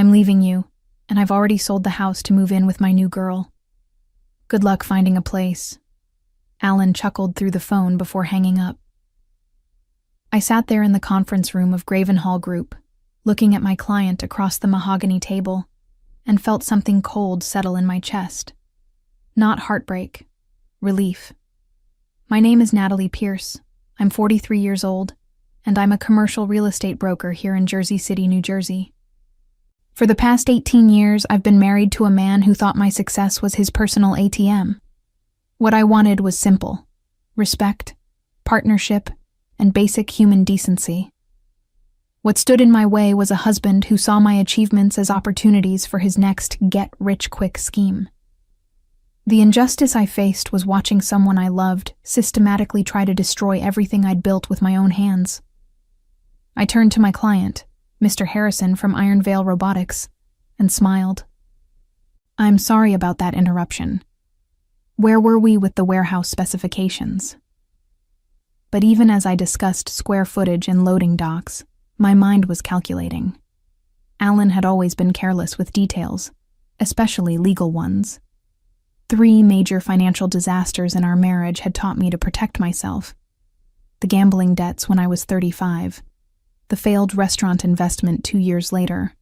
I'm leaving you, and I've already sold the house to move in with my new girl. Good luck finding a place." Alan chuckled through the phone before hanging up. I sat there in the conference room of Gravenhall Group, looking at my client across the mahogany table, and felt something cold settle in my chest. Not heartbreak, relief. My name is Natalie Pierce. I'm 43 years old, and I'm a commercial real estate broker here in Jersey City, New Jersey. For the past 18 years, I've been married to a man who thought my success was his personal ATM. What I wanted was simple: respect, partnership, and basic human decency. What stood in my way was a husband who saw my achievements as opportunities for his next get-rich-quick scheme. The injustice I faced was watching someone I loved systematically try to destroy everything I'd built with my own hands. I turned to my client, Mr. Harrison from Iron Veil Robotics, and smiled. "I'm sorry about that interruption. Where were we with the warehouse specifications?" But even as I discussed square footage and loading docks, my mind was calculating. Alan had always been careless with details, especially legal ones. 3 major financial disasters in our marriage had taught me to protect myself. The gambling debts when I was 35, the failed restaurant investment 2 years later,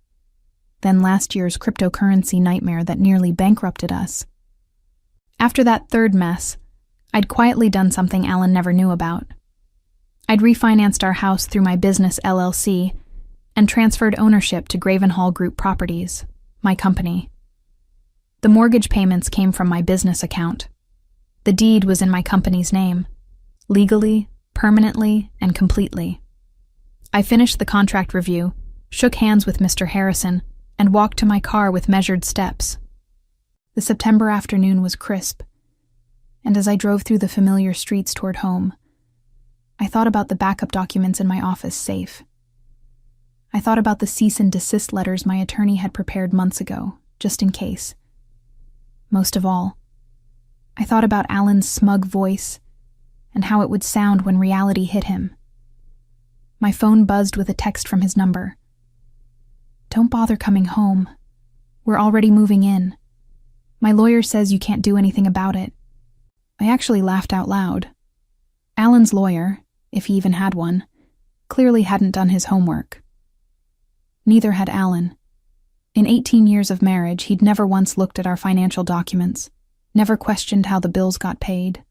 then last year's cryptocurrency nightmare that nearly bankrupted us. After that third mess, I'd quietly done something Alan never knew about. I'd refinanced our house through my business LLC and transferred ownership to Gravenhall Group Properties, my company. The mortgage payments came from my business account. The deed was in my company's name, legally, permanently, and completely. I finished the contract review, shook hands with Mr. Harrison, and walked to my car with measured steps. The September afternoon was crisp, and as I drove through the familiar streets toward home, I thought about the backup documents in my office safe. I thought about the cease and desist letters my attorney had prepared months ago, just in case. Most of all, I thought about Alan's smug voice and how it would sound when reality hit him. My phone buzzed with a text from his number. "Don't bother coming home. We're already moving in. My lawyer says you can't do anything about it." I actually laughed out loud. Alan's lawyer, if he even had one, clearly hadn't done his homework. Neither had Alan. In 18 years of marriage, he'd never once looked at our financial documents, never questioned how the bills got paid,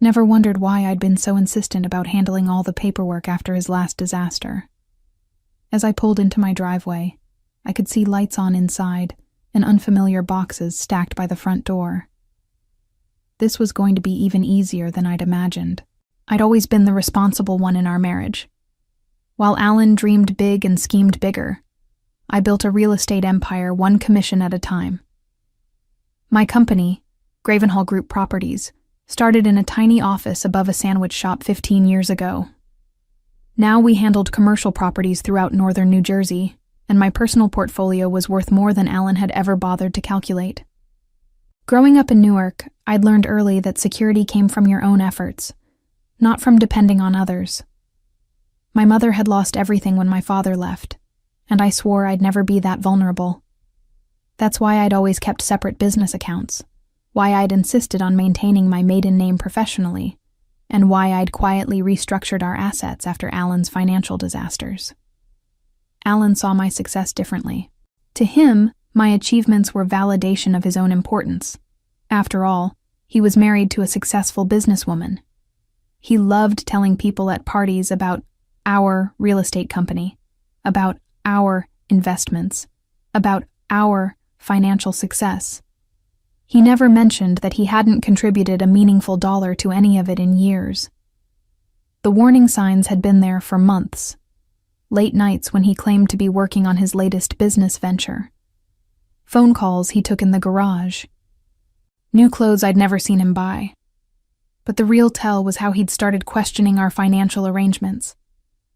never wondered why I'd been so insistent about handling all the paperwork after his last disaster. As I pulled into my driveway, I could see lights on inside and unfamiliar boxes stacked by the front door. This was going to be even easier than I'd imagined. I'd always been the responsible one in our marriage. While Alan dreamed big and schemed bigger, I built a real estate empire one commission at a time. My company, Gravenhall Group Properties, started in a tiny office above a sandwich shop 15 years ago. Now we handled commercial properties throughout northern New Jersey, and my personal portfolio was worth more than Alan had ever bothered to calculate. Growing up in Newark, I'd learned early that security came from your own efforts, not from depending on others. My mother had lost everything when my father left, and I swore I'd never be that vulnerable. That's why I'd always kept separate business accounts, why I'd insisted on maintaining my maiden name professionally, and why I'd quietly restructured our assets after Alan's financial disasters. Alan saw my success differently. To him, my achievements were validation of his own importance. After all, he was married to a successful businesswoman. He loved telling people at parties about our real estate company, about our investments, about our financial success. He never mentioned that he hadn't contributed a meaningful dollar to any of it in years. The warning signs had been there for months. Late nights when he claimed to be working on his latest business venture. Phone calls he took in the garage. New clothes I'd never seen him buy. But the real tell was how he'd started questioning our financial arrangements,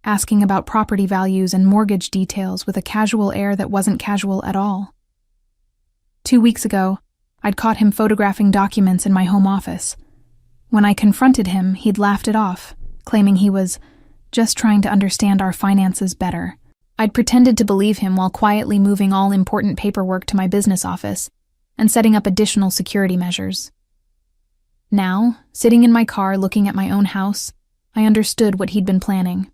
asking about property values and mortgage details with a casual air that wasn't casual at all. 2 weeks ago, I'd caught him photographing documents in my home office. When I confronted him, he'd laughed it off, claiming he was just trying to understand our finances better. I'd pretended to believe him while quietly moving all important paperwork to my business office and setting up additional security measures. Now, sitting in my car looking at my own house, I understood what he'd been planning.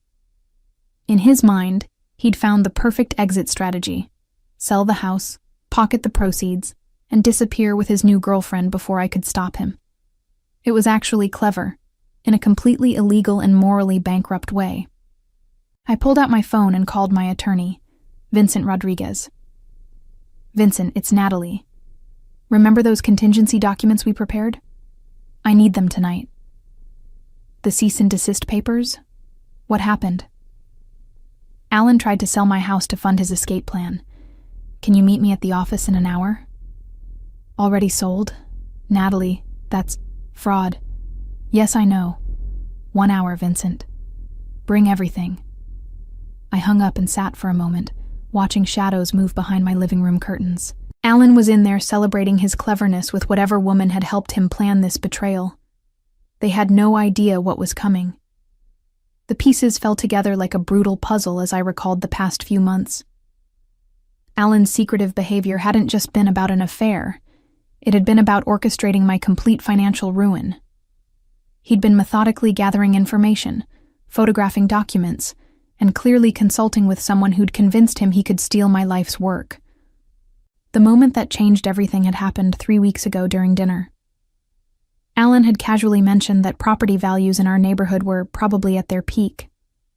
In his mind, he'd found the perfect exit strategy: sell the house, pocket the proceeds, and disappear with his new girlfriend before I could stop him. It was actually clever, in a completely illegal and morally bankrupt way. I pulled out my phone and called my attorney, Vincent Rodriguez. "Vincent, it's Natalie. Remember those contingency documents we prepared? I need them tonight." "The cease and desist papers? What happened?" "Alan tried to sell my house to fund his escape plan. Can you meet me at the office in an hour?" "Already sold? Natalie, that's fraud." "Yes, I know. 1 hour, Vincent. Bring everything." I hung up and sat for a moment, watching shadows move behind my living room curtains. Alan was in there celebrating his cleverness with whatever woman had helped him plan this betrayal. They had no idea what was coming. The pieces fell together like a brutal puzzle as I recalled the past few months. Alan's secretive behavior hadn't just been about an affair. It had been about orchestrating my complete financial ruin. He'd been methodically gathering information, photographing documents, and clearly consulting with someone who'd convinced him he could steal my life's work. The moment that changed everything had happened 3 weeks ago during dinner. Alan had casually mentioned that property values in our neighborhood were probably at their peak,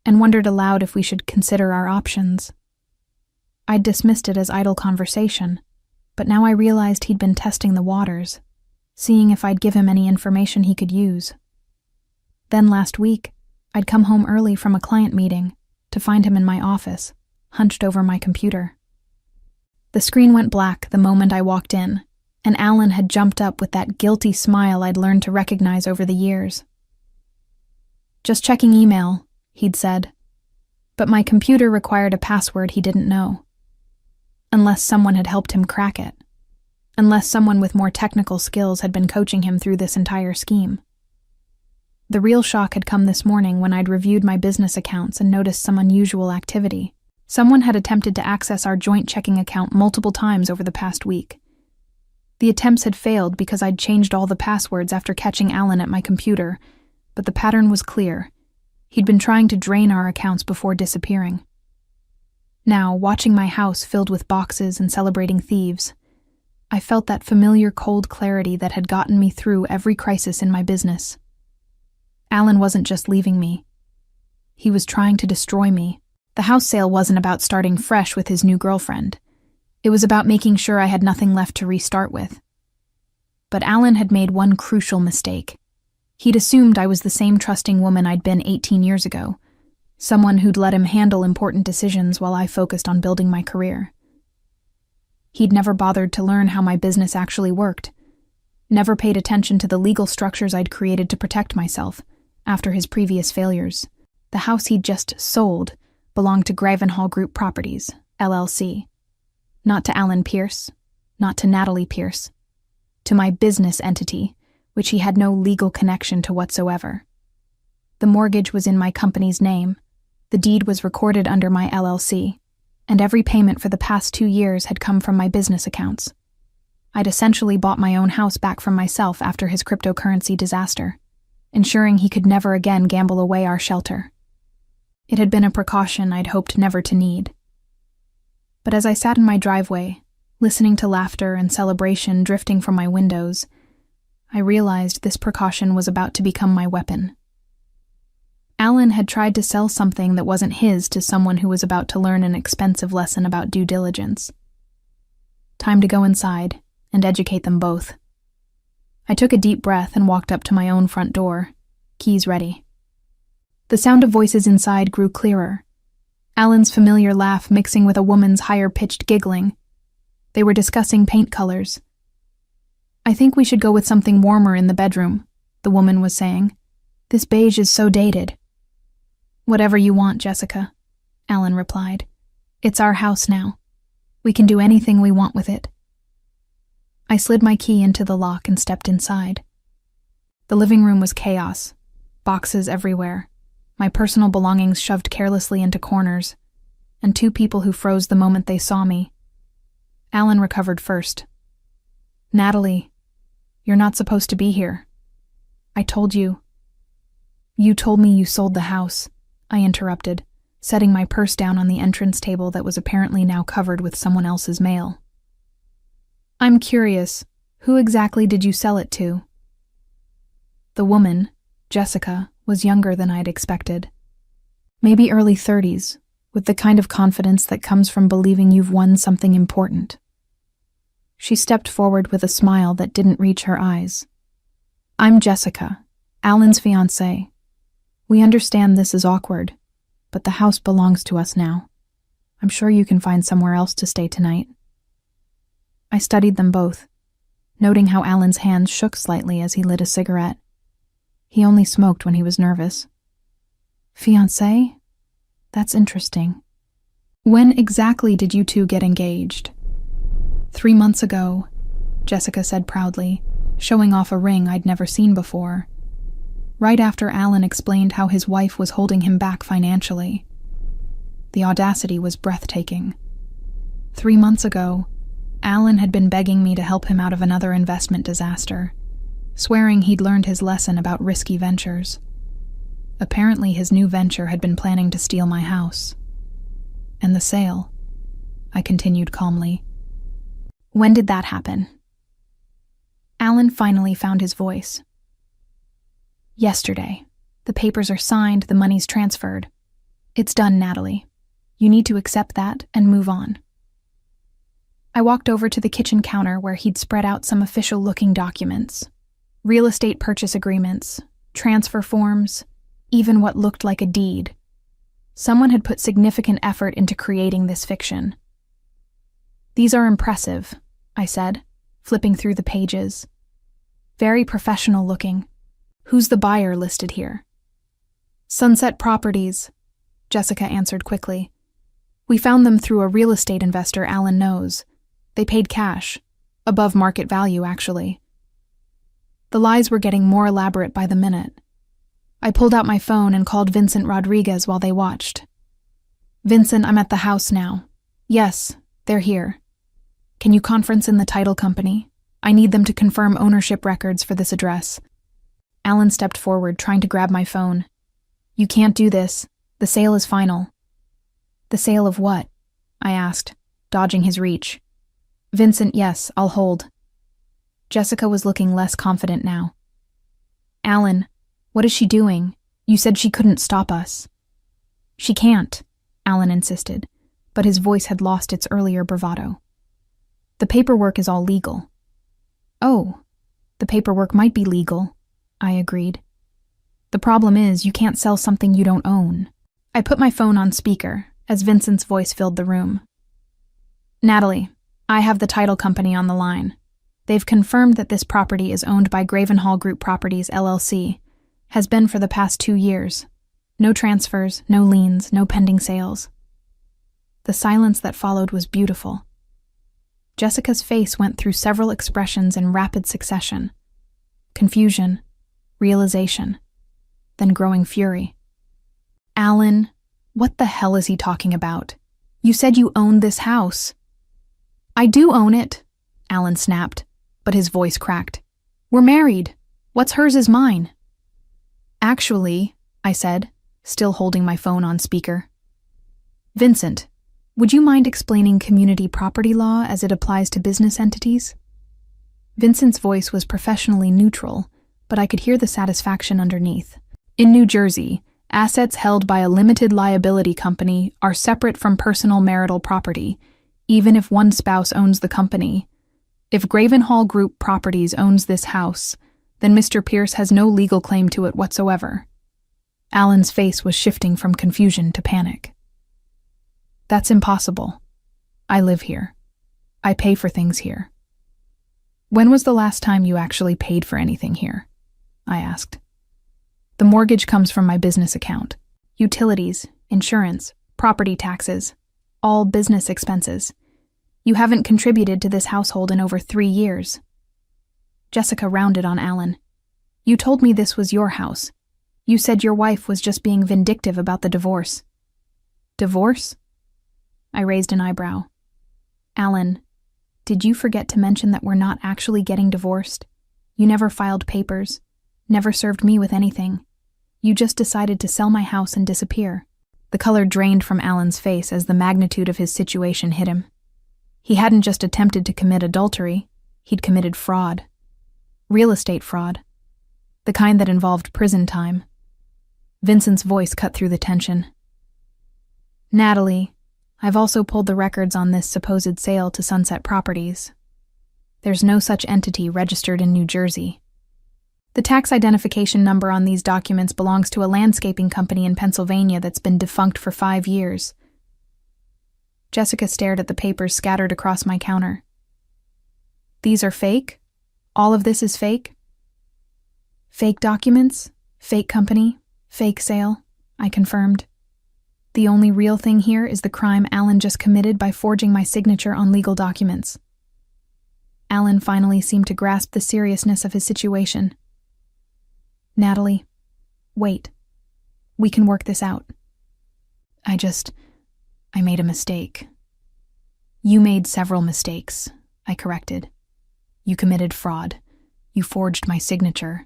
and wondered aloud if we should consider our options. I'd dismissed it as idle conversation, but now I realized he'd been testing the waters, seeing if I'd give him any information he could use. Then last week, I'd come home early from a client meeting to find him in my office, hunched over my computer. The screen went black the moment I walked in, and Alan had jumped up with that guilty smile I'd learned to recognize over the years. "Just checking email," he'd said. But my computer required a password he didn't know. Unless someone had helped him crack it. Unless someone with more technical skills had been coaching him through this entire scheme. The real shock had come this morning when I'd reviewed my business accounts and noticed some unusual activity. Someone had attempted to access our joint checking account multiple times over the past week. The attempts had failed because I'd changed all the passwords after catching Alan at my computer, but the pattern was clear. He'd been trying to drain our accounts before disappearing. Now, watching my house filled with boxes and celebrating thieves, I felt that familiar cold clarity that had gotten me through every crisis in my business. Alan wasn't just leaving me. He was trying to destroy me. The house sale wasn't about starting fresh with his new girlfriend. It was about making sure I had nothing left to restart with. But Alan had made one crucial mistake. He'd assumed I was the same trusting woman I'd been 18 years ago, someone who'd let him handle important decisions while I focused on building my career. He'd never bothered to learn how my business actually worked, never paid attention to the legal structures I'd created to protect myself after his previous failures. The house he'd just sold belonged to Gravenhall Group Properties, LLC. Not to Alan Pierce, not to Natalie Pierce, to my business entity, which he had no legal connection to whatsoever. The mortgage was in my company's name, the deed was recorded under my LLC, and every payment for the past 2 years had come from my business accounts. I'd essentially bought my own house back from myself after his cryptocurrency disaster, ensuring he could never again gamble away our shelter. It had been a precaution I'd hoped never to need. But as I sat in my driveway, listening to laughter and celebration drifting from my windows, I realized this precaution was about to become my weapon. Alan had tried to sell something that wasn't his to someone who was about to learn an expensive lesson about due diligence. Time to go inside and educate them both. I took a deep breath and walked up to my own front door, keys ready. The sound of voices inside grew clearer, Alan's familiar laugh mixing with a woman's higher-pitched giggling. They were discussing paint colors. "I think we should go with something warmer in the bedroom," the woman was saying. "This beige is so dated." "Whatever you want, Jessica," Alan replied. "It's our house now. We can do anything we want with it." I slid my key into the lock and stepped inside. The living room was chaos, boxes everywhere, my personal belongings shoved carelessly into corners, and 2 people who froze the moment they saw me. Alan recovered first. "Natalie, you're not supposed to be here. I told you." "You told me you sold the house," I interrupted, setting my purse down on the entrance table that was apparently now covered with someone else's mail. "I'm curious, who exactly did you sell it to?" The woman, Jessica, was younger than I'd expected. Maybe early 30s, with the kind of confidence that comes from believing you've won something important. She stepped forward with a smile that didn't reach her eyes. "I'm Jessica, Alan's fiancée. We understand this is awkward, but the house belongs to us now. I'm sure you can find somewhere else to stay tonight." I studied them both, noting how Alan's hands shook slightly as he lit a cigarette. He only smoked when he was nervous. "Fiancé? That's interesting. When exactly did you 2 get engaged?" 3 months ago, Jessica said proudly, showing off a ring I'd never seen before. Right after Alan explained how his wife was holding him back financially. The audacity was breathtaking. 3 months ago, Alan had been begging me to help him out of another investment disaster, swearing he'd learned his lesson about risky ventures. Apparently his new venture had been planning to steal my house. "And the sale," I continued calmly. "When did that happen?" Alan finally found his voice. "Yesterday. The papers are signed, the money's transferred. It's done, Natalie. You need to accept that and move on." I walked over to the kitchen counter where he'd spread out some official-looking documents. Real estate purchase agreements, transfer forms, even what looked like a deed. Someone had put significant effort into creating this fiction. "These are impressive," I said, flipping through the pages. "Very professional looking. Who's the buyer listed here?" "Sunset Properties," Jessica answered quickly. "We found them through a real estate investor Alan knows. They paid cash, above market value actually." The lies were getting more elaborate by the minute. I pulled out my phone and called Vincent Rodriguez while they watched. "Vincent, I'm at the house now." "Yes, they're here." "Can you conference in the title company? I need them to confirm ownership records for this address." Alan stepped forward, trying to grab my phone. "You can't do this. The sale is final." "The sale of what?" I asked, dodging his reach. "Vincent, yes, I'll hold." Jessica was looking less confident now. "Alan, what is she doing? You said she couldn't stop us." "She can't," Alan insisted, but his voice had lost its earlier bravado. "The paperwork is all legal." "Oh, the paperwork might be legal," I agreed. "The problem is you can't sell something you don't own." I put my phone on speaker as Vincent's voice filled the room. "Natalie, I have the title company on the line. They've confirmed that this property is owned by Gravenhall Group Properties, LLC. Has been for the past 2 years. No transfers, no liens, no pending sales." The silence that followed was beautiful. Jessica's face went through several expressions in rapid succession. Confusion, realization, then growing fury. "Alan, what the hell is he talking about? You said you owned this house." "I do own it," Alan snapped, but his voice cracked. "We're married. What's hers is mine." "Actually," I said, still holding my phone on speaker. "Vincent, would you mind explaining community property law as it applies to business entities?" Vincent's voice was professionally neutral, but I could hear the satisfaction underneath. "In New Jersey, assets held by a limited liability company are separate from personal marital property, even if one spouse owns the company. If Gravenhall Group Properties owns this house, then Mr. Pierce has no legal claim to it whatsoever." Alan's face was shifting from confusion to panic. "That's impossible. I live here. I pay for things here." "When was the last time you actually paid for anything here?" I asked. "The mortgage comes from my business account. Utilities, insurance, property taxes, all business expenses. You haven't contributed to this household in over 3 years." Jessica rounded on Alan. "You told me this was your house. You said your wife was just being vindictive about the divorce." "Divorce?" I raised an eyebrow. Alan, did you forget to mention that we're not actually getting divorced? You never filed papers, never served me with anything. You just decided to sell my house and disappear. The color drained from Alan's face as the magnitude of his situation hit him. He hadn't just attempted to commit adultery, he'd committed fraud. Real estate fraud. The kind that involved prison time. Vincent's voice cut through the tension. Natalie, I've also pulled the records on this supposed sale to Sunset Properties. There's no such entity registered in New Jersey. The tax identification number on these documents belongs to a landscaping company in Pennsylvania that's been defunct for 5 years. Jessica stared at the papers scattered across my counter. These are fake? All of this is fake? Fake documents? Fake company? Fake sale? I confirmed. The only real thing here is the crime Alan just committed by forging my signature on legal documents. Alan finally seemed to grasp the seriousness of his situation. Natalie, wait. We can work this out. I made a mistake. You made several mistakes, I corrected. You committed fraud. You forged my signature.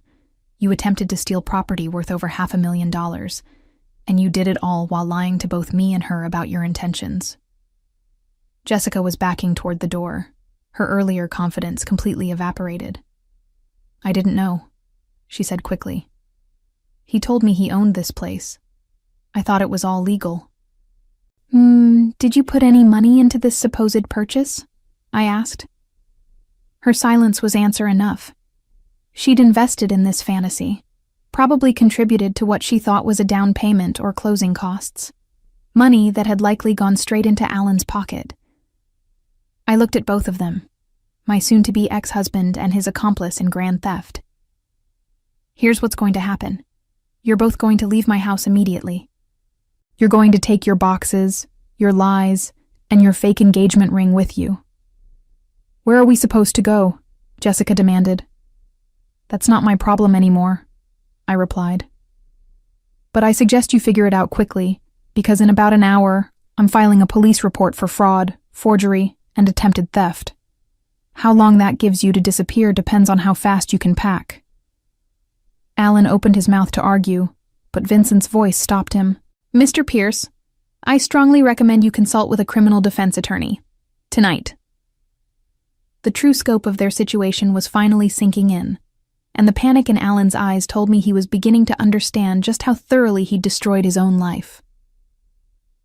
You attempted to steal property worth over $500,000, and you did it all while lying to both me and her about your intentions. Jessica was backing toward the door. Her earlier confidence completely evaporated. I didn't know, she said quickly. He told me he owned this place. I thought it was all legal. Did you put any money into this supposed purchase? I asked. Her silence was answer enough. She'd invested in this fantasy, probably contributed to what she thought was a down payment or closing costs. Money that had likely gone straight into Alan's pocket. I looked at both of them, my soon-to-be ex-husband and his accomplice in grand theft. Here's what's going to happen. You're both going to leave my house immediately. You're going to take your boxes, your lies, and your fake engagement ring with you. Where are we supposed to go? Jessica demanded. That's not my problem anymore, I replied. But I suggest you figure it out quickly, because in about an hour, I'm filing a police report for fraud, forgery, and attempted theft. How long that gives you to disappear depends on how fast you can pack. Alan opened his mouth to argue, but Vincent's voice stopped him. Mr. Pierce, I strongly recommend you consult with a criminal defense attorney. Tonight. The true scope of their situation was finally sinking in, and the panic in Alan's eyes told me he was beginning to understand just how thoroughly he'd destroyed his own life.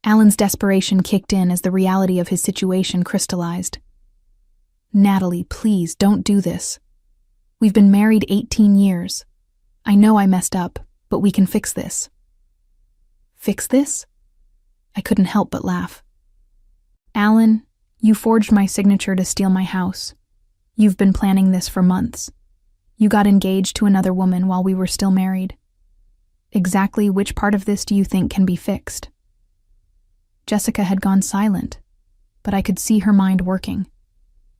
Alan's desperation kicked in as the reality of his situation crystallized. Natalie, please, don't do this. We've been married 18 years. I know I messed up, but we can fix this. Fix this? I couldn't help but laugh. Alan, you forged my signature to steal my house. You've been planning this for months. You got engaged to another woman while we were still married. Exactly which part of this do you think can be fixed? Jessica had gone silent, but I could see her mind working.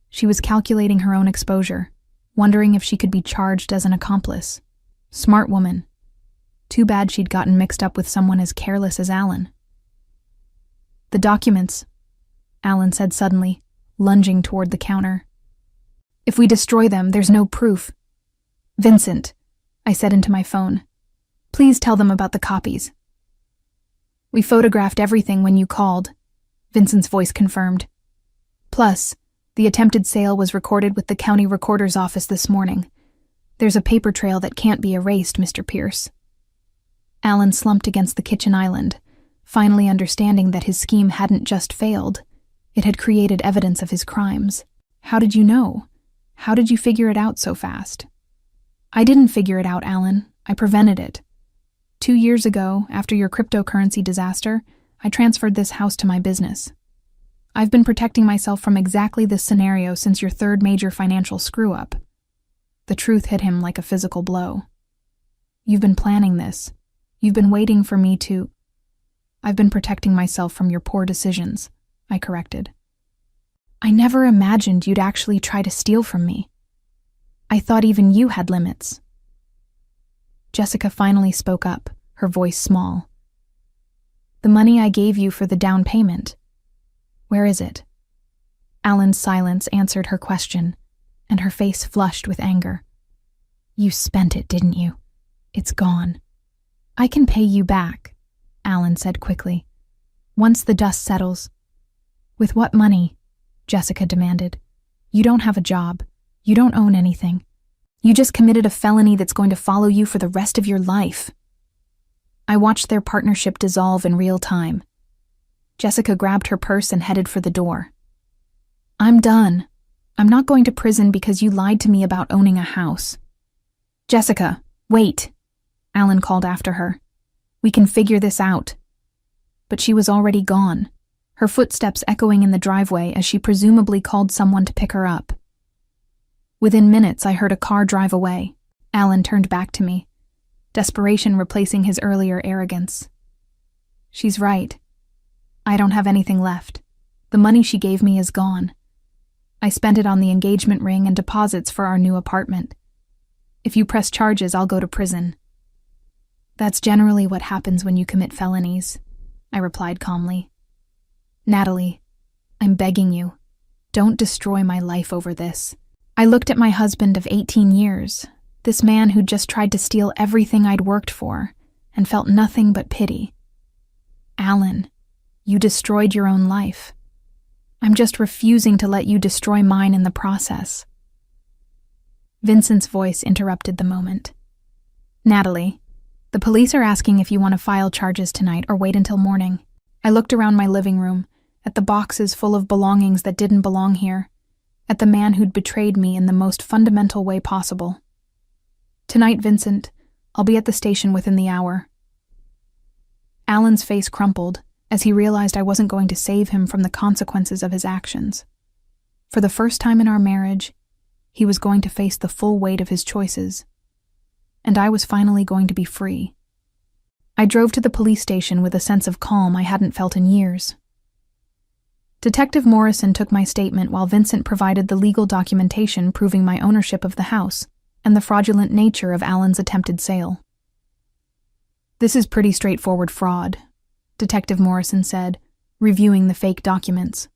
She was calculating her own exposure, wondering if she could be charged as an accomplice. Smart woman. Too bad she'd gotten mixed up with someone as careless as Alan. The documents, Alan said suddenly, lunging toward the counter. If we destroy them, there's no proof. Vincent, I said into my phone, please tell them about the copies. We photographed everything when you called, Vincent's voice confirmed. Plus, the attempted sale was recorded with the county recorder's office this morning. There's a paper trail that can't be erased, Mr. Pierce. Alan slumped against the kitchen island, finally understanding that his scheme hadn't just failed. It had created evidence of his crimes. How did you know? How did you figure it out so fast? I didn't figure it out, Alan. I prevented it. 2 years ago, after your cryptocurrency disaster, I transferred this house to my business. I've been protecting myself from exactly this scenario since your third major financial screw-up. The truth hit him like a physical blow. You've been planning this. You've been waiting for me to... I've been protecting myself from your poor decisions, I corrected. I never imagined you'd actually try to steal from me. I thought even you had limits. Jessica finally spoke up, her voice small. The money I gave you for the down payment. Where is it? Alan's silence answered her question, and her face flushed with anger. You spent it, didn't you? It's gone. I can pay you back, Alan said quickly. Once the dust settles. With what money? Jessica demanded. You don't have a job. You don't own anything. You just committed a felony that's going to follow you for the rest of your life. I watched their partnership dissolve in real time. Jessica grabbed her purse and headed for the door. I'm done. I'm not going to prison because you lied to me about owning a house. Jessica, wait, Alan called after her. We can figure this out. But she was already gone, her footsteps echoing in the driveway as she presumably called someone to pick her up. Within minutes, I heard a car drive away. Alan turned back to me, desperation replacing his earlier arrogance. She's right. I don't have anything left. The money she gave me is gone. I spent it on the engagement ring and deposits for our new apartment. If you press charges, I'll go to prison. That's generally what happens when you commit felonies, I replied calmly. Natalie, I'm begging you, don't destroy my life over this. I looked at my husband of 18 years, this man who'd just tried to steal everything I'd worked for, and felt nothing but pity. Alan, you destroyed your own life. I'm just refusing to let you destroy mine in the process. Vincent's voice interrupted the moment. Natalie, the police are asking if you want to file charges tonight or wait until morning. I looked around my living room, at the boxes full of belongings that didn't belong here, at the man who'd betrayed me in the most fundamental way possible. Tonight, Vincent, I'll be at the station within the hour. Alan's face crumpled as he realized I wasn't going to save him from the consequences of his actions. For the first time in our marriage, he was going to face the full weight of his choices, and I was finally going to be free. I drove to the police station with a sense of calm I hadn't felt in years. Detective Morrison took my statement while Vincent provided the legal documentation proving my ownership of the house and the fraudulent nature of Alan's attempted sale. This is pretty straightforward fraud, Detective Morrison said, reviewing the fake documents.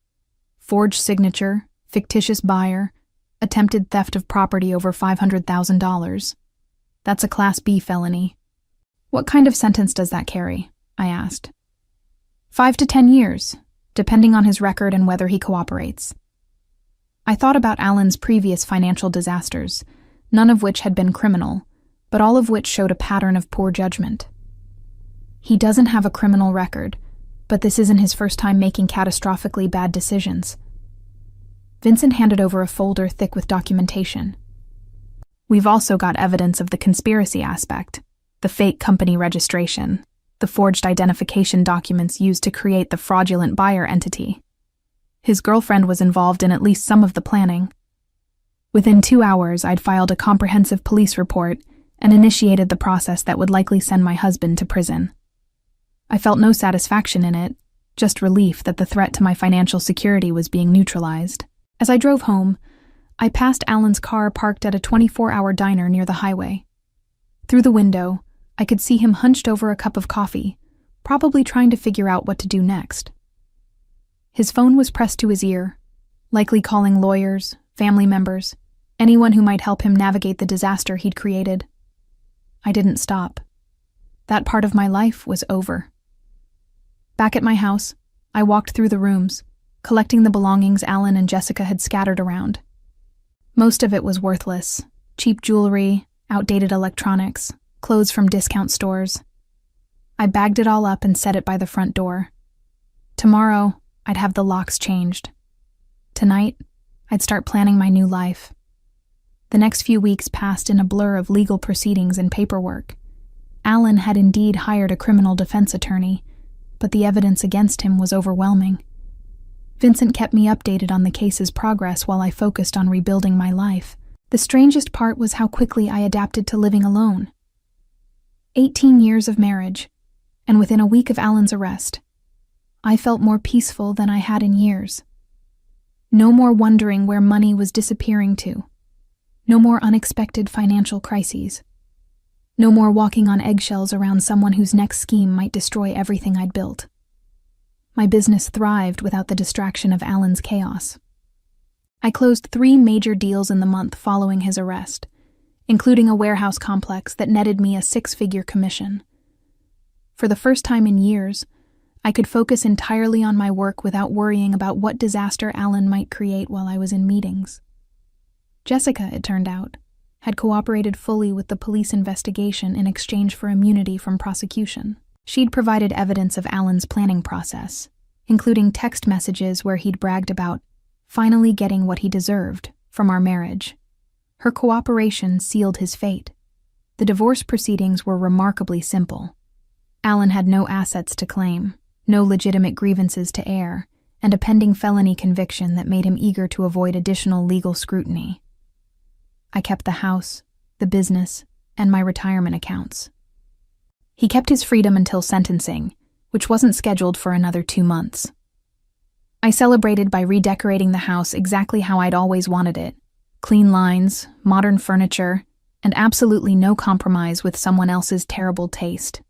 Forged signature, fictitious buyer, attempted theft of property over $500,000. That's a Class B felony. What kind of sentence does that carry? I asked. 5 to 10 years, depending on his record and whether he cooperates. I thought about Alan's previous financial disasters, none of which had been criminal, but all of which showed a pattern of poor judgment. He doesn't have a criminal record, but this isn't his first time making catastrophically bad decisions. Vincent handed over a folder thick with documentation. We've also got evidence of the conspiracy aspect, the fake company registration, the forged identification documents used to create the fraudulent buyer entity. His girlfriend was involved in at least some of the planning. Within 2 hours, I'd filed a comprehensive police report and initiated the process that would likely send my husband to prison. I felt no satisfaction in it, just relief that the threat to my financial security was being neutralized. As I drove home, I passed Alan's car parked at a 24-hour diner near the highway. Through the window, I could see him hunched over a cup of coffee, probably trying to figure out what to do next. His phone was pressed to his ear, likely calling lawyers, family members, anyone who might help him navigate the disaster he'd created. I didn't stop. That part of my life was over. Back at my house, I walked through the rooms, collecting the belongings Alan and Jessica had scattered around. Most of it was worthless: cheap jewelry, outdated electronics, clothes from discount stores. I bagged it all up and set it by the front door. Tomorrow, I'd have the locks changed. Tonight, I'd start planning my new life. The next few weeks passed in a blur of legal proceedings and paperwork. Alan had indeed hired a criminal defense attorney, but the evidence against him was overwhelming. Vincent kept me updated on the case's progress while I focused on rebuilding my life. The strangest part was how quickly I adapted to living alone. 18 years of marriage, and within a week of Alan's arrest, I felt more peaceful than I had in years. No more wondering where money was disappearing to. No more unexpected financial crises. No more walking on eggshells around someone whose next scheme might destroy everything I'd built. My business thrived without the distraction of Alan's chaos. I closed 3 major deals in the month following his arrest, including a warehouse complex that netted me a 6-figure commission. For the first time in years, I could focus entirely on my work without worrying about what disaster Alan might create while I was in meetings. Jessica, it turned out, had cooperated fully with the police investigation in exchange for immunity from prosecution. She'd provided evidence of Alan's planning process, including text messages where he'd bragged about finally getting what he deserved from our marriage. Her cooperation sealed his fate. The divorce proceedings were remarkably simple. Alan had no assets to claim, no legitimate grievances to air, and a pending felony conviction that made him eager to avoid additional legal scrutiny. I kept the house, the business, and my retirement accounts. He kept his freedom until sentencing, which wasn't scheduled for another 2 months. I celebrated by redecorating the house exactly how I'd always wanted it: clean lines, modern furniture, and absolutely no compromise with someone else's terrible taste.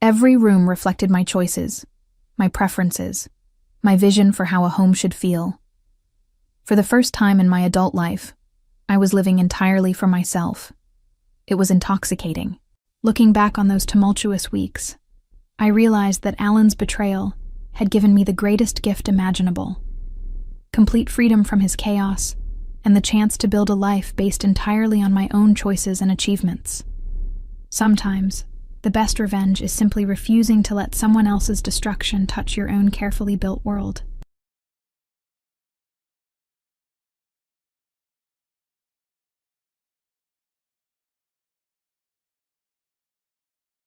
Every room reflected my choices, my preferences, my vision for how a home should feel. For the first time in my adult life, I was living entirely for myself. It was intoxicating. Looking back on those tumultuous weeks, I realized that Alan's betrayal had given me the greatest gift imaginable: complete freedom from his chaos and the chance to build a life based entirely on my own choices and achievements. Sometimes, the best revenge is simply refusing to let someone else's destruction touch your own carefully built world.